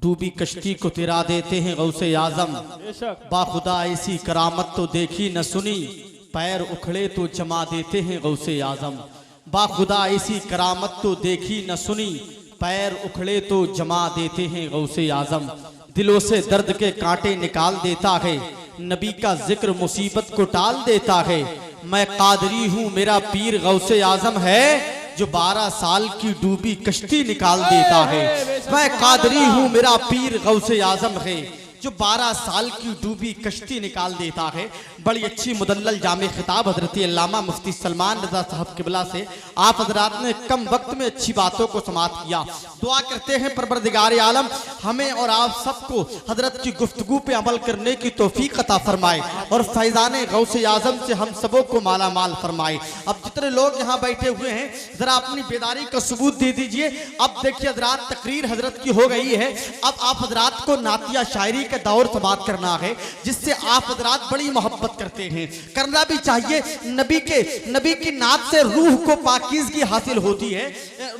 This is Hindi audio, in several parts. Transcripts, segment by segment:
डूबी कश्ती को तिरा देते हैं गौसे आजम। बाखुदा ऐसी करामत तो देखी न सुनी, पैर उखड़े तो जमा देते हैं गौसे आजम। बाखुदा ऐसी करामत तो देखी न सुनी, पैर उखड़े तो जमा देते हैं गौसे आजम। दिलों से दर्द के कांटे निकाल देता है, नबी का जिक्र मुसीबत को टाल देता है। मैं कादरी हूँ मेरा पीर गौसे आजम है, जो 12 साल की डूबी कश्ती निकाल देता है। मैं कादरी हूँ मेरा पीर गौसे आजम है, जो 12 साल की डूबी कश्ती निकाल देता है। बड़ी अच्छी मुदल्लल जामे खिताब हजरत अल्लामा मुफ्ती सलमान रजा साहब किबला से आप हजरात ने कम वक्त में अच्छी बातों को समाप्त किया। दुआ करते हैं परवरदिगार आलम हमें और आप सबको हजरत की गुफ्तगू पे अमल करने की तौफीक अता फरमाए और फैजाने गौसे आजम से हम सबों को माला माल फरमाए। अब जितने लोग यहाँ बैठे हुए हैं जरा अपनी बेदारी का सबूत दे दीजिए। अब देखिए हजरात तकरीर हजरत की हो गई है, अब आप हजरात को नातिया शायरी के दौर से बात करना है जिससे आप हजरात बड़ी मोहब्बत करते हैं, करना भी चाहिए। नबी की नात से रूह को पाकीज़गी हासिल होती है,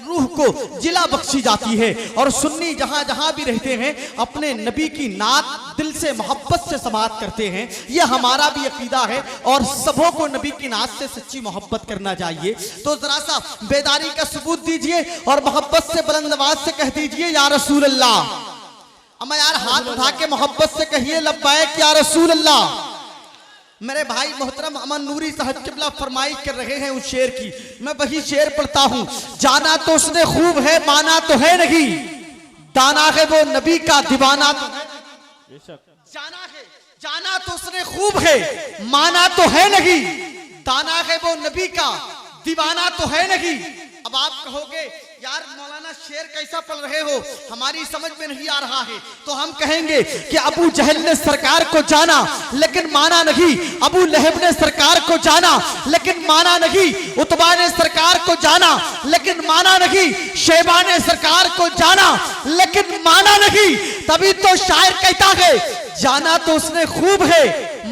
रूह को जिला बख्शी जाती है। और सुन्नी जहां जहां भी रहते हैं अपने नबी की नात दिल से मोहब्बत से समात करते हैं। यह हमारा भी अकीदा है और सबों को नबी की नात से सच्ची मोहब्बत करना चाहिए। तो जरा सा बेदारी का सबूत दीजिए और मोहब्बत से बुलंद आवाज से कह दीजिए या रसूल अल्लाह। अम्मा यार हाथ उठा के मोहब्बत से कहिए लब्बैक या रसूल अल्लाह। मेरे भाई मोहतरम अमन नूरी साहब किबला फरमाइश कर रहे हैं उस शेर की, मैं वही शेर पढ़ता हूँ। जाना तो उसने खूब है माना तो है नहीं, दाना है वो नबी का दीवाना तो है। जाना तो उसने खूब है माना तो है नहीं, दाना है वो नबी का दीवाना तो है नहीं। अब आप कहोगे यार मौलाना शेर कैसा पढ़ रहे हो, हमारी समझ में नहीं आ रहा है। तो हम कहेंगे कि अबू जहल ने सरकार को जाना लेकिन माना नहीं, अबू लहब ने सरकार को जाना लेकिन माना नहीं, उतबा ने सरकार को जाना लेकिन माना नहीं, शैबा ने सरकार को जाना लेकिन माना नहीं। तभी तो शायर कहता है जाना तो उसने खूब है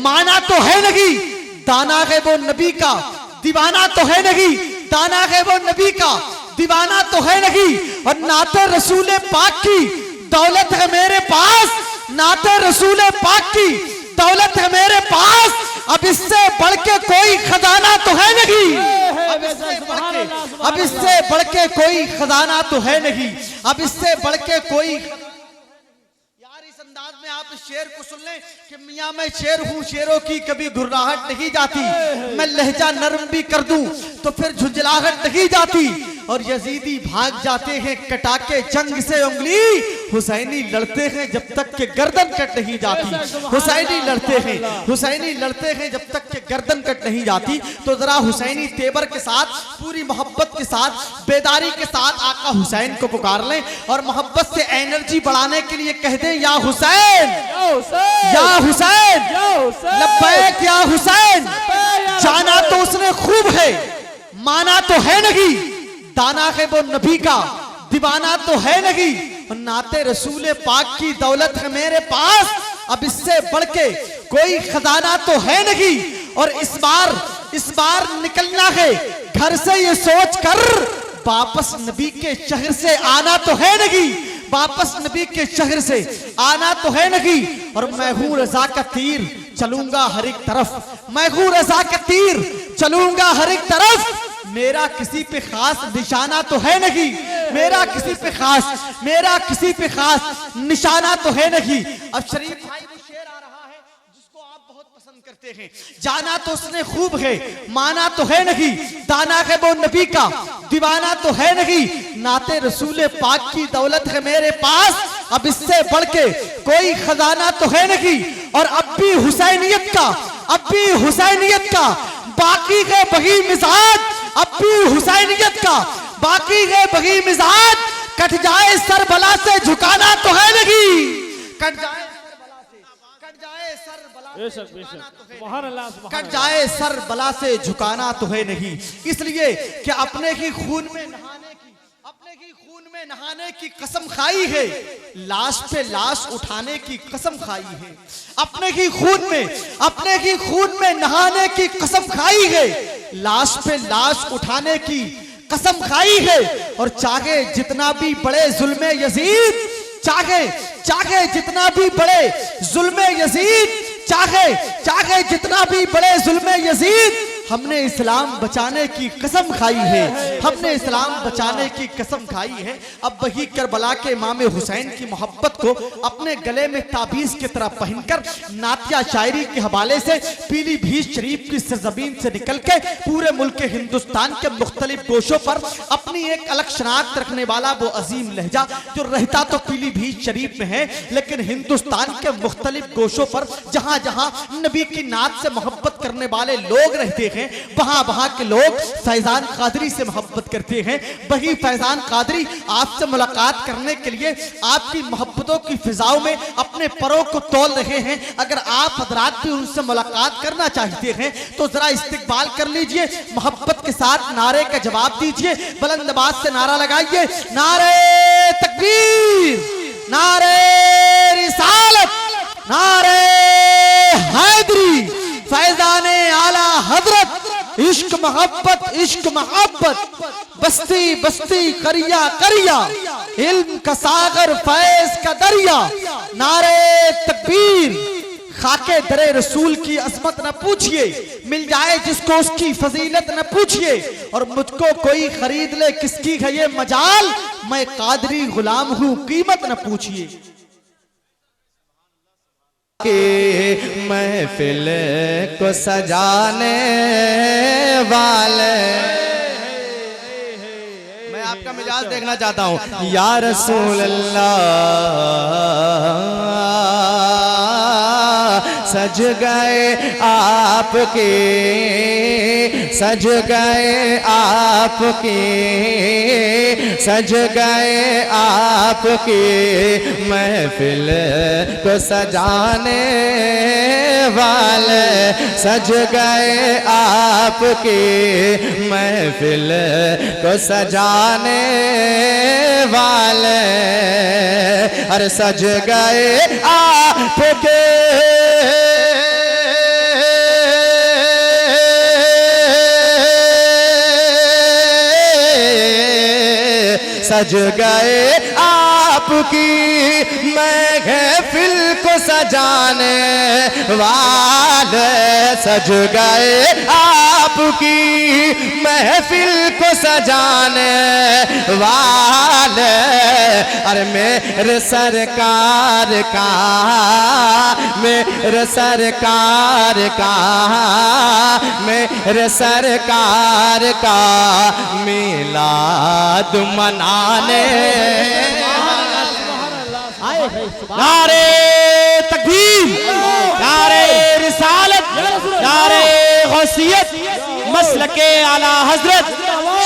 माना तो है नहीं, दाना है वो नबी का दीवाना तो है नहीं, दाना है वो नबी का दीवाना तो है नहीं। और नाते रसूले पाक की दौलत है मेरे पास, नाते रसूले पाक की दौलत है मेरे पास, अब इससे बढ़ के कोई खजाना तो है नहीं, अब इससे बढ़ के कोई खजाना तो है नहीं, अब इससे बढ़ के कोई। अंदाज में आप इस शेर को सुन लें कि मियां मैं शेर हूं, शेरों की कभी घुर्राहट नहीं जाती, मैं लहजा नरम भी कर दूं तो फिर झुंझलाहट नहीं जाती। और यजीदी भाग जाते हैं कटा के जंग से उंगली, हुसैनी लड़ते हैं जब तक के गर्दन कट नहीं जाती। हुसैनी लड़ते हैं जब तक के गर्दन कट नहीं जाती। तो जरा हुसैनी तेवर के साथ पूरी मोहब्बत के साथ बेदारी के साथ आका हुसैन को पुकार लें और मोहब्बत से एनर्जी बढ़ाने के लिए कह दें या हुसैन या हुसैन लब्बैक या हुसैन। जाना तो उसने खूब है माना तो है नहीं, दाना है वो नबी का दीवाना तो है नहीं, नाते रसूले पाक की दौलत है मेरे पास, अब इससे बढ़ के कोई खजाना तो है नहीं। और इस बार निकलना है घर से ये सोच कर, वापस नबी के शहर से आना तो है नहीं, वापस नबी के शहर से आना तो है नहीं। और मैं हूं रजा का तीर चलूंगा हर एक तरफ, मैं हूं रजा का तीर चलूंगा हर एक तरफ, मेरा किसी पे खास निशाना तो है नहीं, मेरा किसी पे खास निशाना तो है नहीं। अब शरीफ भाई वो शेर आ रहा है जिसको आप बहुत पसंद करते हैं। जाना तो उसने खूब है माना तो है नहीं, दाना है वो नबी का दीवाना तो है नहीं, नाते रसूले पाक की दौलत है मेरे पास, अब इससे बढ़ के कोई खजाना तो है नहीं। और अब भी हुसैनियत का बाकी है बही मिजाज, अब भी हुसैनियत का बाकी है बही मिजाज, कट जाए सर बला से झुकाना तो है नहीं, कट जाए सर बला से झुकाना तो है नहीं। इसलिए कि अपने ही खून में नहाने की कसम खाई है, लाश पे लाश उठाने की कसम खाई है, अपने ही खून में नहाने की कसम खाई है, लाश पे लाश उठाने की कसम खाई है। और चाहे जितना भी बड़े जुल्मे यजीद, चाहे चाहे जितना भी बड़े जुल्म यजीद, चाहे जितना भी बड़े जुल्म यजीद, हमने इस्लाम बचाने की कसम खाई है, हमने इस्लाम बचाने की कसम खाई है। अब वही करबला के इमाम हुसैन की मोहब्बत को अपने गले में ताबीज की तरह पहनकर नातिया शायरी के हवाले से पीलीभीत शरीफ की सरजमीन से निकल के पूरे मुल्क हिंदुस्तान के मुख्तलिफ गोशों पर अपनी एक अलग शनाख्त रखने वाला वो अजीम लहजा जो रहता तो पीलीभीत शरीफ में है, लेकिन हिंदुस्तान के मुख्तलिफ गोशों पर जहां जहां नबी की नात से मोहब्बत करने वाले लोग रहते हैं, वहां वहां के लोग फैजान कादरी से मोहब्बत करते हैं। वही फैजान कादरी आपसे मुलाकात करने के लिए आपकी मोहब्बतों की फिजाओं में अपने परों को तोल रहे हैं। अगर आप हजरात भी उनसे मुलाकात करना चाहते हैं तो जरा इस्तिकबाल कर लीजिए, मोहब्बत के साथ नारे का जवाब दीजिए, बुलंद आवाज से नारा लगाइए, नारे तकबीर, नारे रिसालत, नारे हैदरी, फैजाने आला हजरत, इश्क मोहब्बत, बस्ती बस्ती करिया करिया, इल्म का सागर फैज का दरिया, नारे तकबीर। खाके दरे रसूल की अजमत न पूछिए, मिल जाए जिसको उसकी फजीलत न पूछिए, और मुझको कोई खरीद ले किसकी है ये मजाल, मैं कादरी गुलाम हूं कीमत न पूछिए। की महफिल को सजाने वाले, मैं आपका मिजाज देखना चाहता हूँ। या रसूल अल्लाह सज गए आपके, सज गए आपके, सज गए आपके महफिल को सजाने वाले, सज गए आपके महफिल को सजाने वाले, अरे सज गए आपके सज गए आपकी महफिल को सजाने वाले, सज गए आपकी महफिल को सजाने वाले, अरे मेरे सरकार का, मेरे सरकार का, मेरे सरकार का मिलाद मनाने, नारे तकबीर, नारे रिसालत, नारे गौसियत, मसलके आला हजरत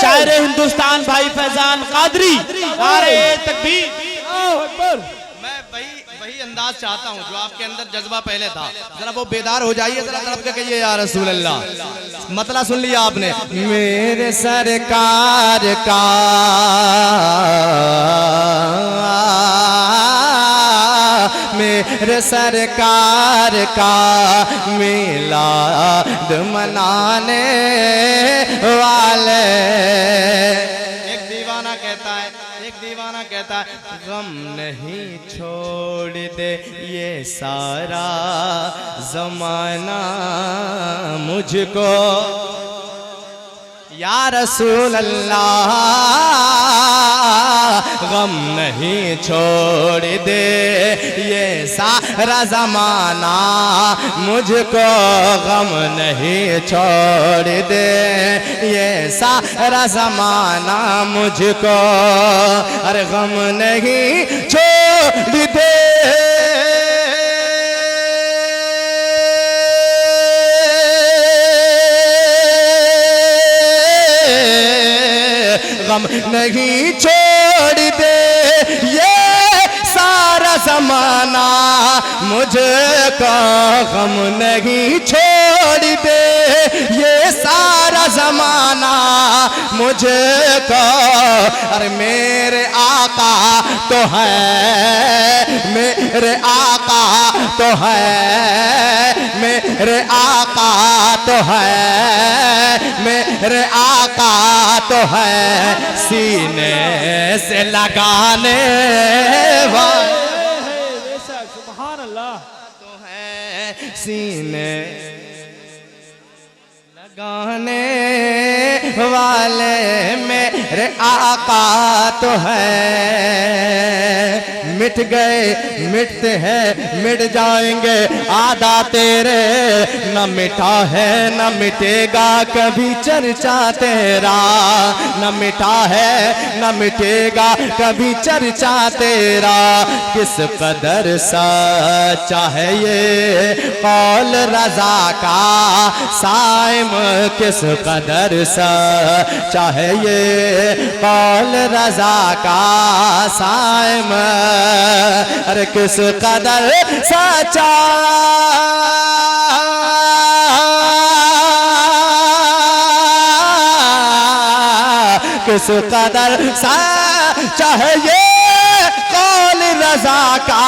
शायर हिंदुस्तान भाई फैजान कादरी, नारे तकबीर। मैं वही अंदाज चाहता हूँ जो आपके अंदर जज्बा पहले था, जरा वो बेदार हो जाइए, जरा तरफ के कहिए या रसूल अल्लाह। मतलब सुन लिया आपने, मेरे सरकार का मेरे सरकार का मिलाद मनाने वाले। एक दीवाना कहता है, एक दीवाना कहता है, गम नहीं छोड़ दे ये सारा जमाना मुझको, या रसूल अल्लाह गम नहीं छोड़ दे ये सारा जमाना मुझको, गम नहीं छोड़ दे ये सारा जमाना मुझको, अरे गम नहीं छोड़ दे गम नहीं छोड़ दे ये सारा जमाना मुझको, गम नहीं छोड़ दे ये सारा जमाना मुझको, अरे मेरे आका तो है, मेरे आका तो है, मेरे आका तो है, मेरे आका तो है सीने से लगाने वाले, है सीने लगाने वाले मेरे आका तो है। मिट गए मिटते हैं मिट जाएंगे आदा तेरे, न मिटा है न मिटेगा कभी चर्चा तेरा, न मिटा है न मिटेगा कभी चर्चा तेरा। किस कदर सच्चा है ये कौल रजा का साइम, किस कदर सच्चा है ये कौल रजा का साइम, अरे किस कदर सच्चा किस कदर सच्चा है ये कौल रजा का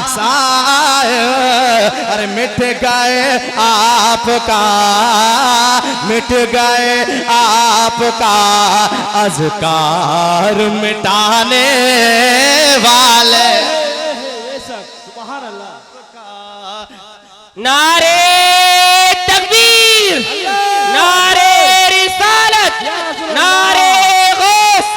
साइम। अरे मिट गए आपका मिट गए आपका अज़कार मिटाने वाले। नारे तकबीर, नारे रिसालत, नारे गौस,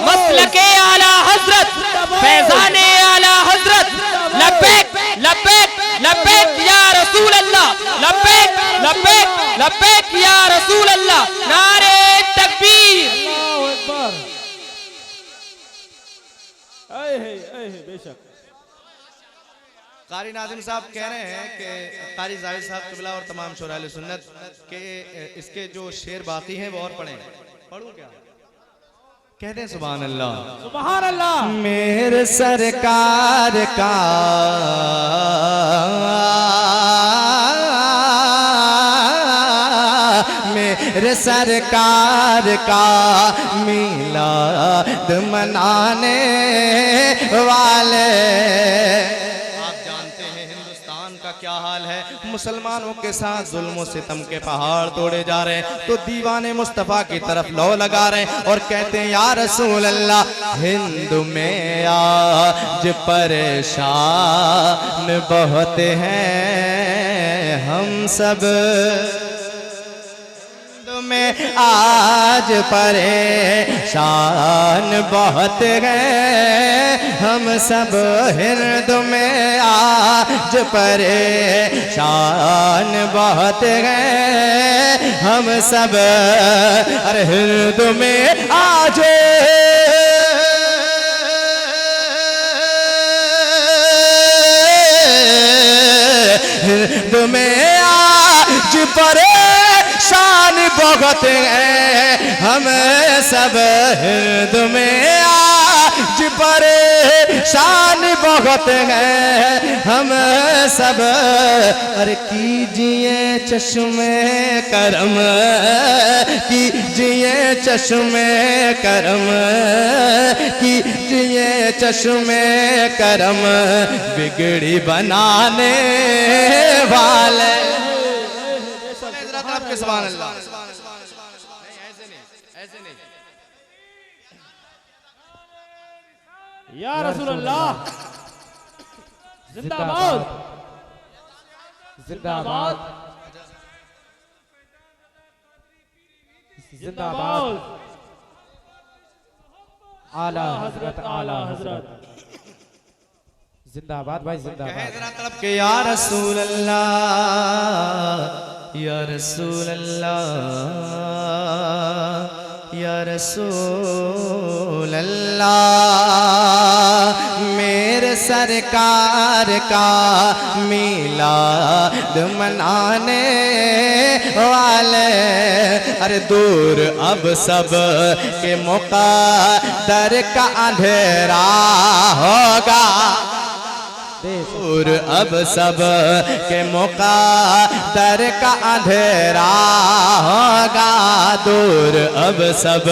मसलके आला हजरत, फैज़ाने आला हजरत। लब्बैक लब्बैक लब्बैक या रसूल अल्लाह, लब्बैक लब्बैक लब्बैक या रसूल अल्लाह। नारे तकबीर। बेशक कारी नाज़िम साहब कह रहे हैं कि कारी जाहिद साहब क़िबला और तमाम शुराए सुन्नत के इसके जो शेर बाकी हैं वो और पढ़ें। पढ़ूं क्या? कहते हैं सुभान अल्लाह सुभान अल्लाह। मेरे सरकार का मेरे सरकार का मिलाद मनाने वाले। क्या हाल है, मुसलमानों के साथ जुल्म सितम के पहाड़ तोड़े जा रहे हैं, तो दीवाने मुस्तफ़ा की तरफ लौ लगा रहे हैं और कहते हैं या रसूल अल्लाह हिंद में आज परेशान बहुत हैं हम सब, में आज परेशान बहुत हैं हम सब, हिंद में आज परेशान बहुत हैं हम सब। अरे हिंद में आज हिंद में आज परेशान बहुत हैं हम सब, हिंद में आज परेशान बहुत हैं हम सब। अरे कीजिए चश्मे करम, कीजिए चश्मे करम, कीजिए चश्मे करम बिगड़ी बनाने वाले। सुभान अल्लाह। नहीं ऐसे नहीं, ऐसे नहीं। या रसूल अल्लाह जिंदाबाद जिंदाबाद जिंदाबाद। आला हजरत आला हजरत जिंदाबाद भाई जिंदाबाद। जरा तड़प के या रसूल अल्लाह या रसूल अल्लाह या रसूल अल्लाह। मेरे सरकार का मिलाद मनाने वाले। अरे दूर अब सब के मुक़द्दर का अंधेरा होगा, दूर अब सब के मुक़द्दर का अंधेरा होगा, दूर अब सब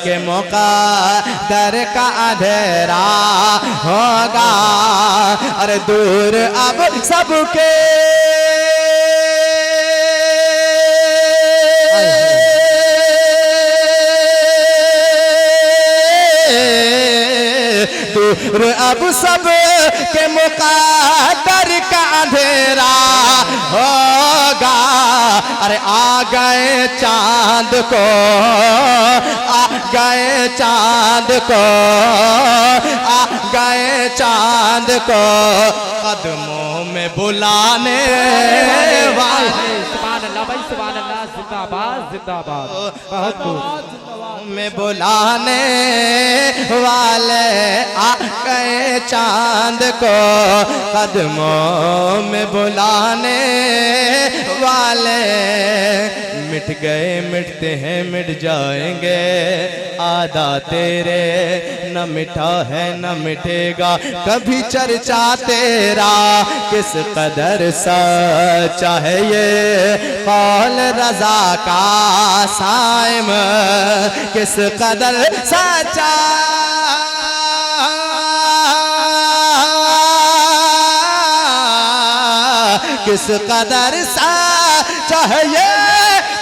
के मुक़द्दर का अंधेरा होगा। अरे दूर अब सब के दूर अब सब के मुक़द्दर का अंधेरा अरे आ गए चांद को, आ गए चांद को, आ गए चांद को कदमों में बुलाने वाले। सुभान अल्लाह भाई, सुभान अल्लाह, जिंदाबाद जिंदाबाद, बहुत खूब। में बुलाने वाले आ गए चांद को कदमों में बुलाने वाले। मिट गए मिटते हैं मिट जाएंगे, आधा तेरे न मिटा है न मिटेगा कभी चर्चा तेरा। किस कदर सच्चा है ये कौल रजा का साइम, किस कदर सच्चा किस कदर सच्चा है ये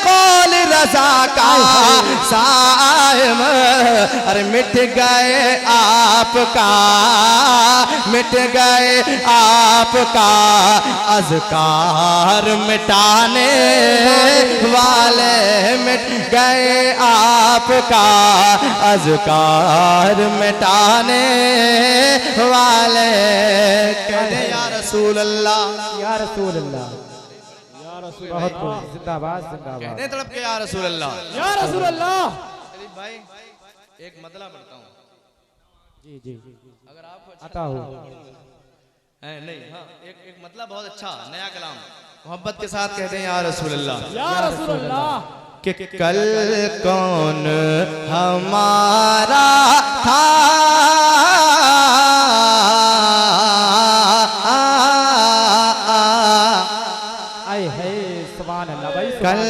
कौल रजा का साइम। अरे मिट गए आपका, मिट गए आपका अज़कार मिटाने वाले, मिट गए आपका अज़कार मिटाने वाले। कहते या रसूल अल्लाह, या रसूल अल्लाह, बहुत खूब, जिंदाबाद जिंदाबाद। कहते तड़प के या रसूल अल्लाह, या रसूल अल्लाह। भाई एक मतलब पढ़ता हूँ, जी जी अगर आपको आता हो। नहीं, हाँ एक मतलब बहुत अच्छा नया कलाम मोहब्बत के साथ कहते हैं या रसूल अल्लाह, या रसूल अल्लाह। कि कल कौन हमारा था, आए है, सुभान अल्लाह भाई, कल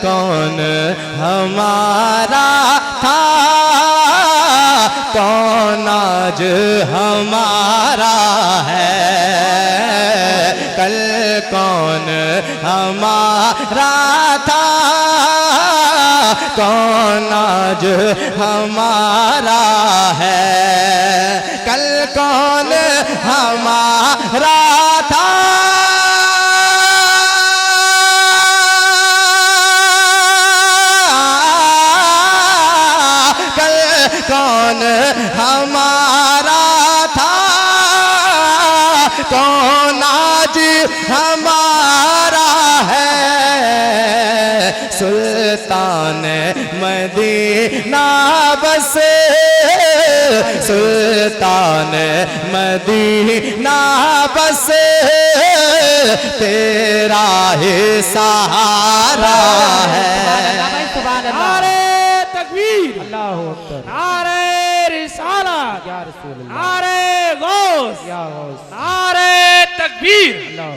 कौन हमारा था, कौन आज हमारा है। कल कौन हमारा था, कौन आज हमारा है। कल कौन हमारा था, कौन हमारा था, कौन आज हमारा है। सुल्तान मदीना बस, सुल्तान मदीना बस तेरा ही सहारा है। नारे तकबीर, अल्लाहु अकबर, नारे रिसालत, या रसूल अल्लाह, नारे गौस, या गौस, नारे तकबीर, अल्लाह।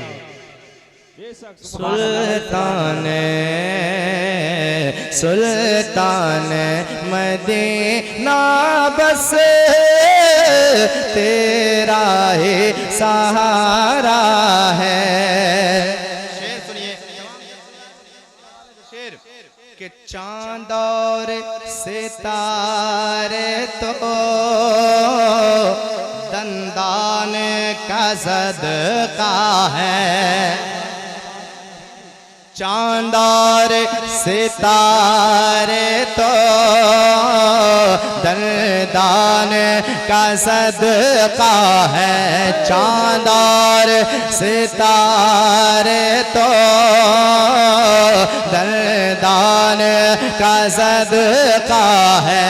सुल्तान सुल्तान मदीना बस तेरा ही सहारा है। शेर सुनिए, शेर के चांद और सितारे तो दंदान का सदका है। चांद और सितारे तो दंदान का सदका है। चांद और सितारे तो दंदान का सदका है।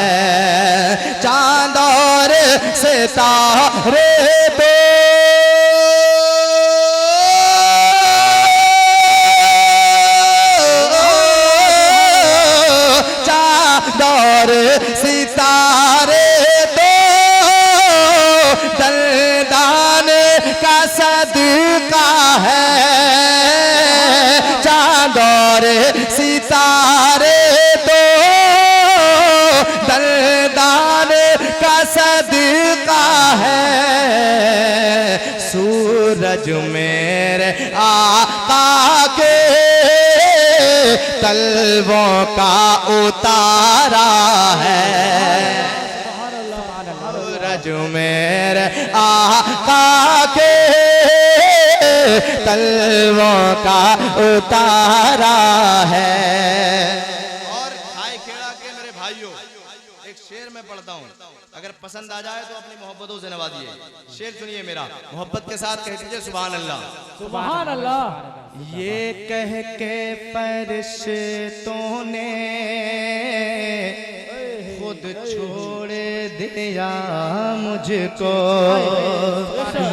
चांद और सितारे तो और सितारे तो दलदान का सदका है। चांद और सितारे तो दलदान का सदका है। सूरज मेरे आका के तलवों का उतारा है। सूरज मेरे आका के तलवों का उतारा है। और खाए खेड़ा के मेरे भाइयों, एक शेर मैं पढ़ता हूँ, अगर पसंद आ जाए तो अपनी मोहब्बतों से नवाजिए। शेर सुनिए मेरा, मोहब्बत के साथ कह दीजिए सुभान अल्लाह। सुभान अल्लाह। ये कह के फरिश्तों ने खुद छोड़ दिया मुझको,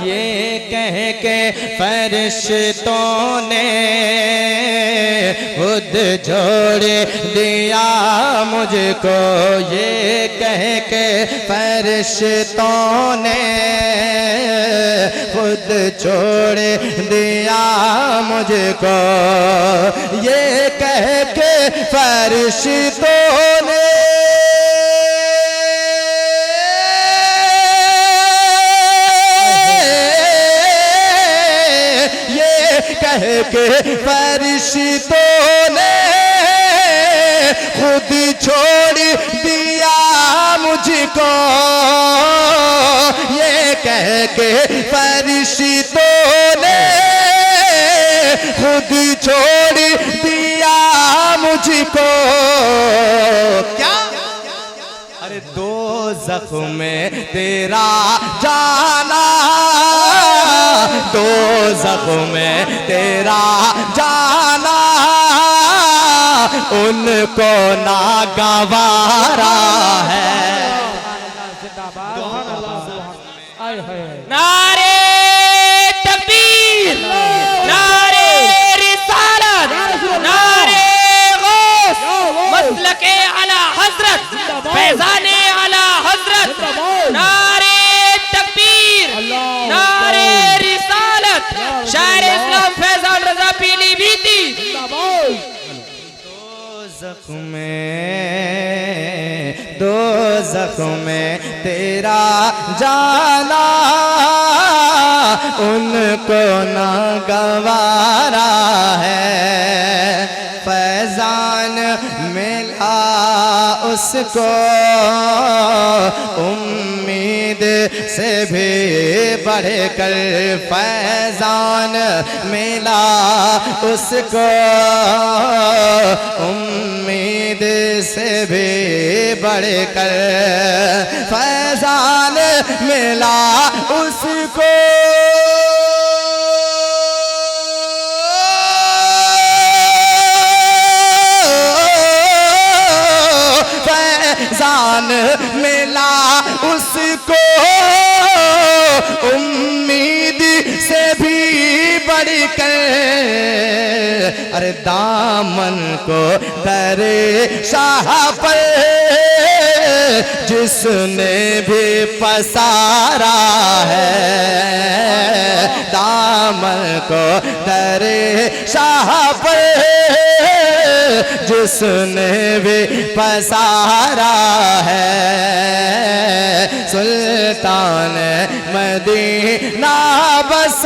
ये कह के फरिश्तों ने खुद छोड़ दिया मुझको, ये कह के फरिश्तों ने खुद छोड़ दिया मुझको, ये कह के फरिश्तों ने कह के फरिश्तों ने खुद छोड़ दिया मुझको, ये कह के फरिश्तों ने खुद छोड़ दिया मुझको। क्या? अरे दो ज़ख्म में तेरा जाना, दो ज़ख्म में तेरा जाना, उनको ना गवारा है। नारे तकबीर, नारे रिसालत, नारे गौस, मसलके आला हजरत, फैज़ाने आला हजरत, नारे तकबीर, नारे रिसालत, शायर इस्लाम फैज़ान रज़ा पीलीभीती। दो ज़ख्म में तेरा जाना, उनको ना गवारा है। फैज़ान मिला उसको उम्मीद से भी बढ़कर, फैज़ान मिला उसको उम्मीद से भी बढ़कर, फैज़ान मिला उसको फैज़ान मिला उसको उम्मीद से भी बढ़कर, अरे दामन को दरे शाह पर जिसने भी पसारा है, दामन को दरे शाह पर जिसने भी पसारा है, सुल्तान मदीना बस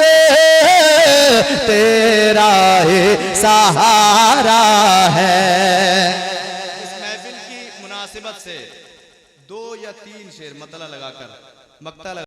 तेरा ही सहारा है। इस महफिल की मुनासिबत से 2 या 3 शेर मतला लगाकर मक्ता लगा